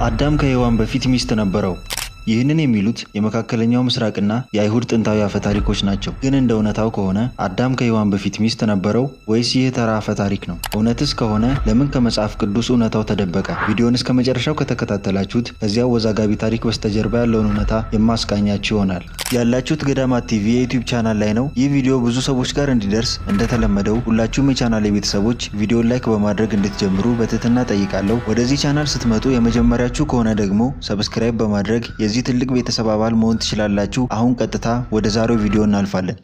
አዳም ከሔዋን በፊት ሚስት ነበረው። ይህንን የሚሉት የመካከለኛው ምስራቅና የአይሁድ ጥንታዊ አፈ ታሪኮች ናቸው። ግን እንደ እውነታው ከሆነ አዳም ከሔዋን በፊት ሚስት ነበረው ወይስ ይህ ተራ አፈ ታሪክ ነው? እውነትስ ከሆነ ለምን ከመጽሐፍ ቅዱስ እውነታው ተደበቀ? ቪዲዮውን እስከ መጨረሻው ከተከታተላችሁት ከዚያው ወዛጋቢ ታሪክ በስተጀርባ ያለውን እውነታ የማስቃኛችሁ ይሆናል። ያላችሁት ገዳማት ቲቪ የዩቲዩብ ቻናል ላይ ነው። ይህ ቪዲዮ ብዙ ሰዎች ጋር እንዲደርስ እንደተለመደው ሁላችሁም የቻናሌ ቤተሰቦች ቪዲዮን ላይክ በማድረግ እንድትጀምሩ በትህትና ጠይቃለሁ። ወደዚህ ቻናል ስትመጡ የመጀመሪያችሁ ከሆነ ደግሞ ሰብስክራይብ በማድረግ የዚህ ትልቅ ቤተሰብ አባል መሆን ትችላላችሁ። አሁን ቀጥታ ወደ ዛሬው ቪዲዮ እናልፋለን።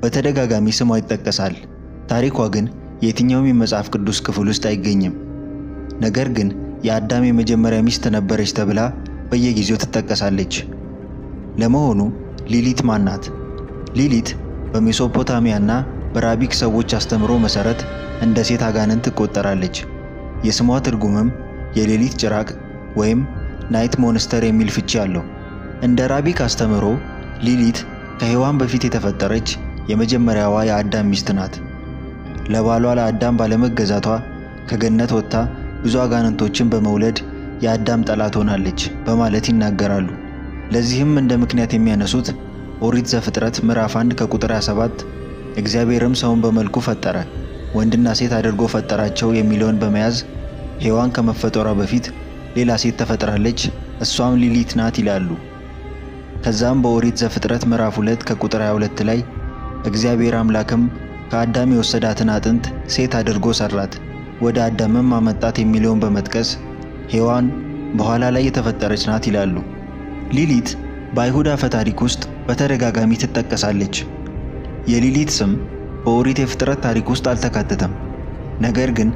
በተደጋጋሚ ስሟ ይጠቀሳል። ታሪኳ ግን የትኛውም የመጽሐፍ ቅዱስ ክፍል ውስጥ አይገኝም። ነገር ግን የአዳም የመጀመሪያ ሚስት ነበረች ተብላ በየጊዜው ትጠቀሳለች። ለመሆኑ ሊሊት ማን ናት? ሊሊት በሜሶፖታሚያና በራቢክ ሰዎች አስተምሮ መሰረት እንደ ሴት አጋንንት ትቆጠራለች። የስሟ ትርጉምም የሌሊት ጭራቅ ወይም ናይት ሞንስተር የሚል ፍቺ አለው። እንደ ራቢክ አስተምሮ ሊሊት ከሔዋን በፊት የተፈጠረች የመጀመሪያዋ የአዳም ሚስት ናት። ለባሏ ለአዳም ባለመገዛቷ ከገነት ወጥታ ብዙ አጋንንቶችን በመውለድ የአዳም ጠላት ሆናለች በማለት ይናገራሉ። ለዚህም እንደ ምክንያት የሚያነሱት ኦሪት ዘፍጥረት ምዕራፍ 1 ከቁጥር 27 እግዚአብሔርም ሰውን በመልኩ ፈጠረ፣ ወንድና ሴት አድርጎ ፈጠራቸው የሚለውን በመያዝ ሔዋን ከመፈጠሯ በፊት ሌላ ሴት ተፈጥራለች፣ እሷም ሊሊት ናት ይላሉ። ከዛም በኦሪት ዘፍጥረት ምዕራፍ 2 ከቁጥር 22 ላይ እግዚአብሔር አምላክም ከአዳም የወሰዳትን አጥንት ሴት አድርጎ ሰራት፣ ወደ አዳምም አመጣት የሚለውን በመጥቀስ ሔዋን በኋላ ላይ የተፈጠረች ናት ይላሉ። ሊሊት በአይሁድ አፈ ታሪክ ውስጥ በተደጋጋሚ ትጠቀሳለች። የሊሊት ስም በኦሪት የፍጥረት ታሪክ ውስጥ አልተካተተም። ነገር ግን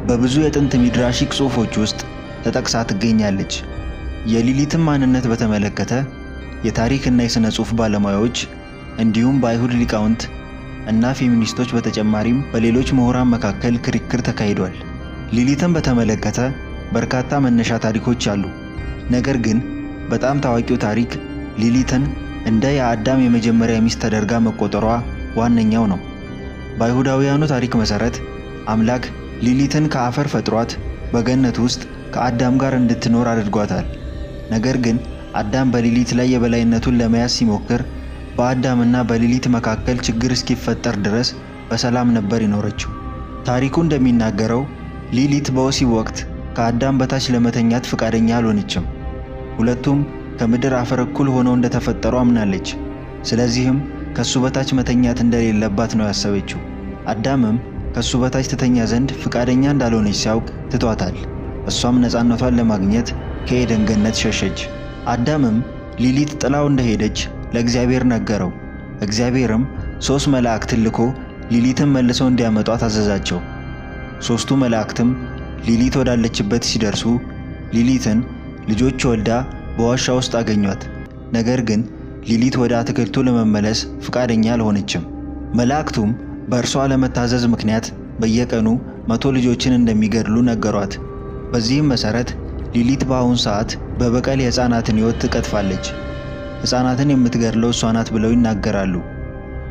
በብዙ የጥንት ሚድራሺክ ጽሑፎች ውስጥ ተጠቅሳ ትገኛለች። የሊሊትን ማንነት በተመለከተ የታሪክና የሥነ ጽሑፍ ባለሙያዎች እንዲሁም በአይሁድ ሊቃውንት እና ፌሚኒስቶች በተጨማሪም በሌሎች ምሁራን መካከል ክርክር ተካሂዷል። ሊሊትን በተመለከተ በርካታ መነሻ ታሪኮች አሉ። ነገር ግን በጣም ታዋቂው ታሪክ ሊሊትን እንደ የአዳም የመጀመሪያ ሚስት ተደርጋ መቆጠሯ ዋነኛው ነው። በአይሁዳውያኑ ታሪክ መሰረት አምላክ ሊሊትን ከአፈር ፈጥሯት በገነት ውስጥ ከአዳም ጋር እንድትኖር አድርጓታል። ነገር ግን አዳም በሊሊት ላይ የበላይነቱን ለመያዝ ሲሞክር በአዳምና በሊሊት መካከል ችግር እስኪፈጠር ድረስ በሰላም ነበር የኖረችው። ታሪኩ እንደሚናገረው ሊሊት በወሲብ ወቅት ከአዳም በታች ለመተኛት ፈቃደኛ አልሆነችም። ሁለቱም ከምድር አፈር እኩል ሆነው እንደተፈጠሩ አምናለች። ስለዚህም ከሱ በታች መተኛት እንደሌለባት ነው ያሰበችው። አዳምም ከሱ በታች ተተኛ ዘንድ ፈቃደኛ እንዳልሆነች ሲያውቅ ትቷታል። እሷም ነፃነቷን ለማግኘት ከኤደን ገነት ሸሸች። አዳምም ሊሊት ጥላው እንደሄደች ለእግዚአብሔር ነገረው። እግዚአብሔርም 3 መላእክትን ልኮ ሊሊትን መልሰው እንዲያመጧት አዘዛቸው። 3ቱ መላእክትም ሊሊት ወዳለችበት ሲደርሱ ሊሊትን ልጆች ወልዳ በዋሻ ውስጥ አገኟት። ነገር ግን ሊሊት ወደ አትክልቱ ለመመለስ ፈቃደኛ አልሆነችም። መላእክቱም በእርሷ ለመታዘዝ ምክንያት በየቀኑ 100 ልጆችን እንደሚገድሉ ነገሯት። በዚህም መሰረት ሊሊት በአሁን ሰዓት በበቀል የሕፃናትን ሕይወት ትቀጥፋለች። ሕፃናትን የምትገድለው እሷ ናት ብለው ይናገራሉ።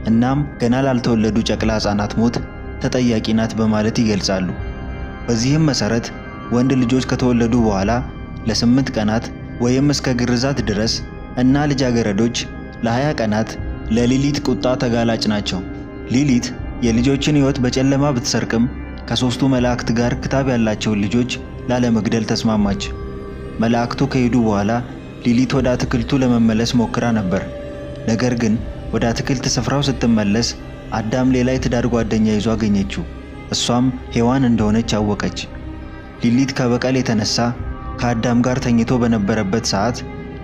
እናም ገና ላልተወለዱ ጨቅላ ሕፃናት ሞት ተጠያቂ ናት በማለት ይገልጻሉ። በዚህም መሰረት ወንድ ልጆች ከተወለዱ በኋላ ለ8 ቀናት ወይም እስከ ግርዛት ድረስ እና ልጃገረዶች ለ20 ቀናት ለሊሊት ቁጣ ተጋላጭ ናቸው። ሊሊት የልጆችን ሕይወት በጨለማ ብትሰርቅም ከ3ቱ መላእክት ጋር ክታብ ያላቸውን ልጆች ላለመግደል ተስማማች። መላእክቱ ከሄዱ በኋላ ሊሊት ወደ አትክልቱ ለመመለስ ሞክራ ነበር። ነገር ግን ወደ አትክልት ስፍራው ስትመለስ አዳም ሌላ የትዳር ጓደኛ ይዞ አገኘችው። እሷም ሔዋን እንደሆነች አወቀች። ሊሊት ከበቀል የተነሳ ከአዳም ጋር ተኝቶ በነበረበት ሰዓት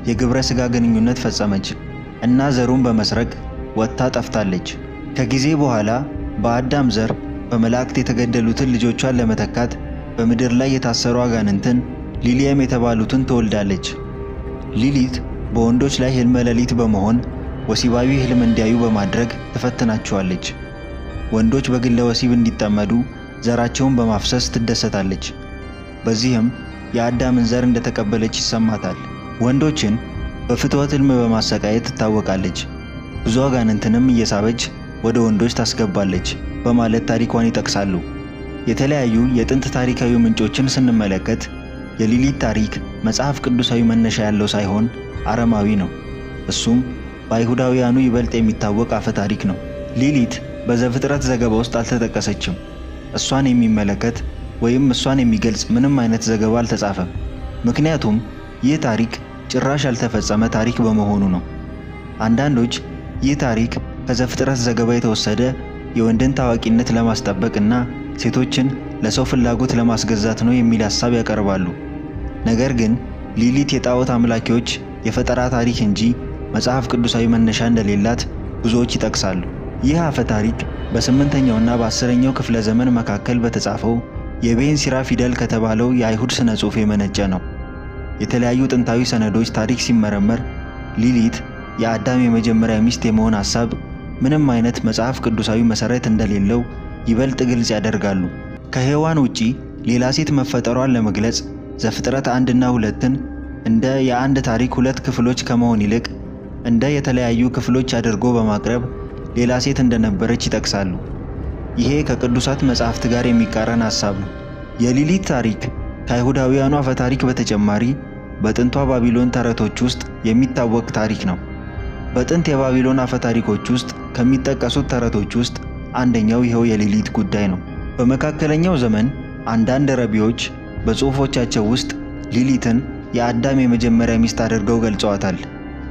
የግብረ ሥጋ ግንኙነት ፈጸመች እና ዘሩን በመስረቅ ወጥታ ጠፍታለች። ከጊዜ በኋላ በአዳም ዘር በመላእክት የተገደሉትን ልጆቿን ለመተካት በምድር ላይ የታሰሩ አጋንንትን ሊሊየም የተባሉትን ትወልዳለች። ሊሊት በወንዶች ላይ ሕልመ ሌሊት በመሆን ወሲባዊ ሕልም እንዲያዩ በማድረግ ትፈትናቸዋለች። ወንዶች በግለ ወሲብ እንዲጠመዱ ዘራቸውን በማፍሰስ ትደሰታለች። በዚህም የአዳምን ዘር እንደተቀበለች ይሰማታል። ወንዶችን በፍትወት ሕልም በማሰቃየት ትታወቃለች። ብዙ አጋንንትንም እየሳበች ወደ ወንዶች ታስገባለች በማለት ታሪኳን ይጠቅሳሉ። የተለያዩ የጥንት ታሪካዊ ምንጮችን ስንመለከት የሊሊት ታሪክ መጽሐፍ ቅዱሳዊ መነሻ ያለው ሳይሆን አረማዊ ነው። እሱም በአይሁዳውያኑ ይበልጥ የሚታወቅ አፈ ታሪክ ነው። ሊሊት በዘፍጥረት ዘገባ ውስጥ አልተጠቀሰችም። እሷን የሚመለከት ወይም እሷን የሚገልጽ ምንም አይነት ዘገባ አልተጻፈም። ምክንያቱም ይህ ታሪክ ጭራሽ ያልተፈጸመ ታሪክ በመሆኑ ነው። አንዳንዶች ይህ ታሪክ ከዘፍጥረት ዘገባ የተወሰደ የወንድን ታዋቂነት ለማስጠበቅና ሴቶችን ለሰው ፍላጎት ለማስገዛት ነው የሚል ሐሳብ ያቀርባሉ። ነገር ግን ሊሊት የጣዖት አምላኪዎች የፈጠራ ታሪክ እንጂ መጽሐፍ ቅዱሳዊ መነሻ እንደሌላት ብዙዎች ይጠቅሳሉ። ይህ አፈ ታሪክ በ8ኛውና በ10ኛው ክፍለ ዘመን መካከል በተጻፈው የቤን ሲራ ፊደል ከተባለው የአይሁድ ስነ ጽሑፍ የመነጨ ነው። የተለያዩ ጥንታዊ ሰነዶች ታሪክ ሲመረመር ሊሊት የአዳም የመጀመሪያ ሚስት የመሆን ሐሳብ ምንም አይነት መጽሐፍ ቅዱሳዊ መሰረት እንደሌለው ይበልጥ ግልጽ ያደርጋሉ። ከሔዋን ውጪ ሌላ ሴት መፈጠሯን ለመግለጽ ዘፍጥረት 1 እና 2ን እንደ የአንድ ታሪክ ሁለት ክፍሎች ከመሆን ይልቅ እንደ የተለያዩ ክፍሎች አድርጎ በማቅረብ ሌላ ሴት እንደነበረች ይጠቅሳሉ። ይሄ ከቅዱሳት መጻሕፍት ጋር የሚቃረን ሐሳብ ነው። የሊሊት ታሪክ ከአይሁዳውያኑ አፈ ታሪክ በተጨማሪ በጥንቷ ባቢሎን ተረቶች ውስጥ የሚታወቅ ታሪክ ነው። በጥንት የባቢሎን አፈ ታሪኮች ውስጥ ከሚጠቀሱት ተረቶች ውስጥ አንደኛው ይኸው የሊሊት ጉዳይ ነው። በመካከለኛው ዘመን አንዳንድ ረቢዎች በጽሑፎቻቸው ውስጥ ሊሊትን የአዳም የመጀመሪያ ሚስት አድርገው ገልጸዋታል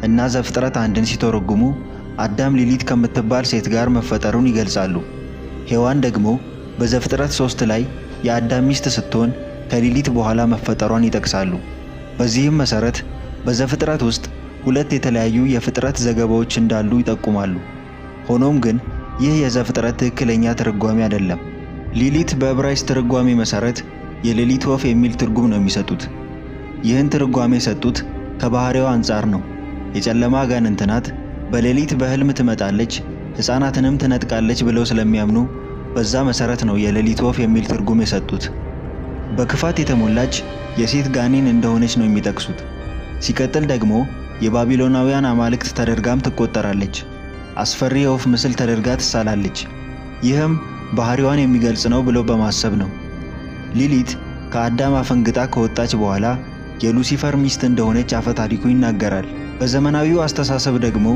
እና ዘፍጥረት 1ን ሲተረጉሙ አዳም ሊሊት ከምትባል ሴት ጋር መፈጠሩን ይገልጻሉ። ሔዋን ደግሞ በዘፍጥረት 3 ላይ የአዳም ሚስት ስትሆን ከሊሊት በኋላ መፈጠሯን ይጠቅሳሉ። በዚህም መሰረት በዘፍጥረት ውስጥ ሁለት የተለያዩ የፍጥረት ዘገባዎች እንዳሉ ይጠቁማሉ። ሆኖም ግን ይህ የዘፍጥረት ትክክለኛ ትርጓሜ አይደለም። ሊሊት በዕብራይስጥ ትርጓሜ መሰረት የሌሊት ወፍ የሚል ትርጉም ነው የሚሰጡት። ይህን ትርጓሜ የሰጡት ከባህሪዋ አንጻር ነው። የጨለማ አጋንንት ናት፣ በሌሊት በህልም ትመጣለች፣ ሕፃናትንም ትነጥቃለች ብለው ስለሚያምኑ በዛ መሰረት ነው የሌሊት ወፍ የሚል ትርጉም የሰጡት። በክፋት የተሞላች የሴት ጋኔን እንደሆነች ነው የሚጠቅሱት። ሲቀጥል ደግሞ የባቢሎናውያን አማልክት ተደርጋም ትቆጠራለች። አስፈሪ የወፍ ምስል ተደርጋ ትሳላለች። ይህም ባህሪዋን የሚገልጽ ነው ብለው በማሰብ ነው። ሊሊት ከአዳም አፈንግጣ ከወጣች በኋላ የሉሲፈር ሚስት እንደሆነች አፈ ታሪኩ ይናገራል። በዘመናዊው አስተሳሰብ ደግሞ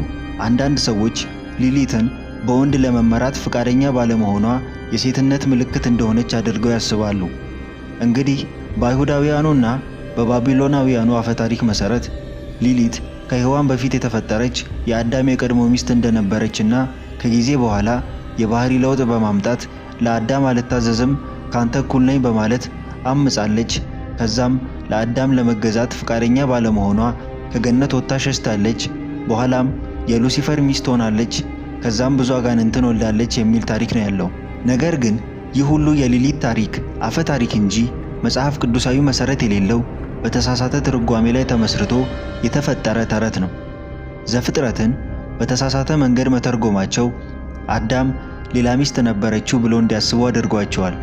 አንዳንድ ሰዎች ሊሊትን በወንድ ለመመራት ፈቃደኛ ባለመሆኗ የሴትነት ምልክት እንደሆነች አድርገው ያስባሉ። እንግዲህ በአይሁዳውያኑና በባቢሎናውያኑ አፈ ታሪክ መሰረት ሊሊት ከሔዋን በፊት የተፈጠረች የአዳም የቀድሞ ሚስት እንደነበረችና ከጊዜ በኋላ የባህሪ ለውጥ በማምጣት ለአዳም አልታዘዝም ካንተ እኩል ነኝ በማለት አምጻለች። ከዛም ለአዳም ለመገዛት ፈቃደኛ ባለመሆኗ ከገነት ወጥታ ሸሽታለች። በኋላም የሉሲፈር ሚስት ሆናለች። ከዛም ብዙ አጋንንትን ወልዳለች የሚል ታሪክ ነው ያለው። ነገር ግን ይህ ሁሉ የሊሊት ታሪክ አፈ ታሪክ እንጂ መጽሐፍ ቅዱሳዊ መሰረት የሌለው በተሳሳተ ትርጓሜ ላይ ተመስርቶ የተፈጠረ ተረት ነው። ዘፍጥረትን በተሳሳተ መንገድ መተርጎማቸው አዳም ሌላ ሚስት ነበረችው ብሎ እንዲያስቡ አድርጓቸዋል።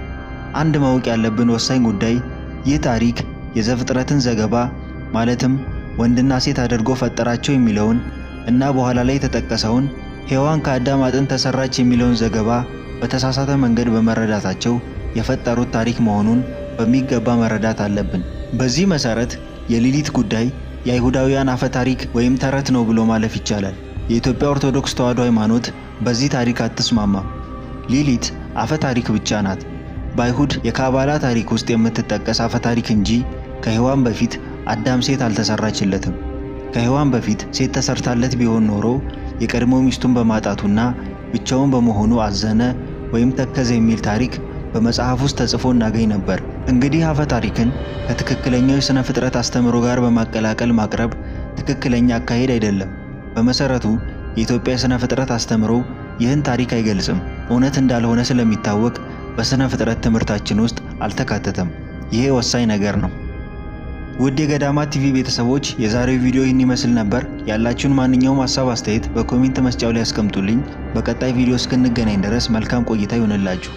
አንድ ማወቅ ያለብን ወሳኝ ጉዳይ ይህ ታሪክ የዘፍጥረትን ዘገባ ማለትም ወንድና ሴት አድርጎ ፈጠራቸው የሚለውን እና በኋላ ላይ የተጠቀሰውን ሔዋን ከአዳም አጥንት ተሰራች የሚለውን ዘገባ በተሳሳተ መንገድ በመረዳታቸው የፈጠሩት ታሪክ መሆኑን በሚገባ መረዳት አለብን። በዚህ መሰረት የሊሊት ጉዳይ የአይሁዳውያን አፈ ታሪክ ወይም ተረት ነው ብሎ ማለፍ ይቻላል። የኢትዮጵያ ኦርቶዶክስ ተዋሕዶ ሃይማኖት በዚህ ታሪክ አትስማማም። ሊሊት አፈ ታሪክ ብቻ ናት። በአይሁድ የካባላ ታሪክ ውስጥ የምትጠቀስ አፈ ታሪክ እንጂ ከሔዋን በፊት አዳም ሴት አልተሰራችለትም። ከሔዋን በፊት ሴት ተሰርታለት ቢሆን ኖሮ የቀድሞ ሚስቱን በማጣቱና ብቻውን በመሆኑ አዘነ ወይም ተከዘ የሚል ታሪክ በመጽሐፍ ውስጥ ተጽፎ እናገኝ ነበር። እንግዲህ አፈ ታሪክን ከትክክለኛው የሥነ ፍጥረት አስተምሮ ጋር በማቀላቀል ማቅረብ ትክክለኛ አካሄድ አይደለም። በመሰረቱ የኢትዮጵያ የሥነ ፍጥረት አስተምሮ ይህን ታሪክ አይገልጽም። እውነት እንዳልሆነ ስለሚታወቅ በሥነ ፍጥረት ትምህርታችን ውስጥ አልተካተተም። ይሄ ወሳኝ ነገር ነው። ውድ የገዳማት ቲቪ ቤተሰቦች የዛሬው ቪዲዮ ይህን ይመስል ነበር። ያላችሁን ማንኛውም ሐሳብ አስተያየት በኮሜንት መስጫው ላይ አስቀምጡልኝ። በቀጣይ ቪዲዮ እስክንገናኝ ድረስ መልካም ቆይታ ይሁንላችሁ።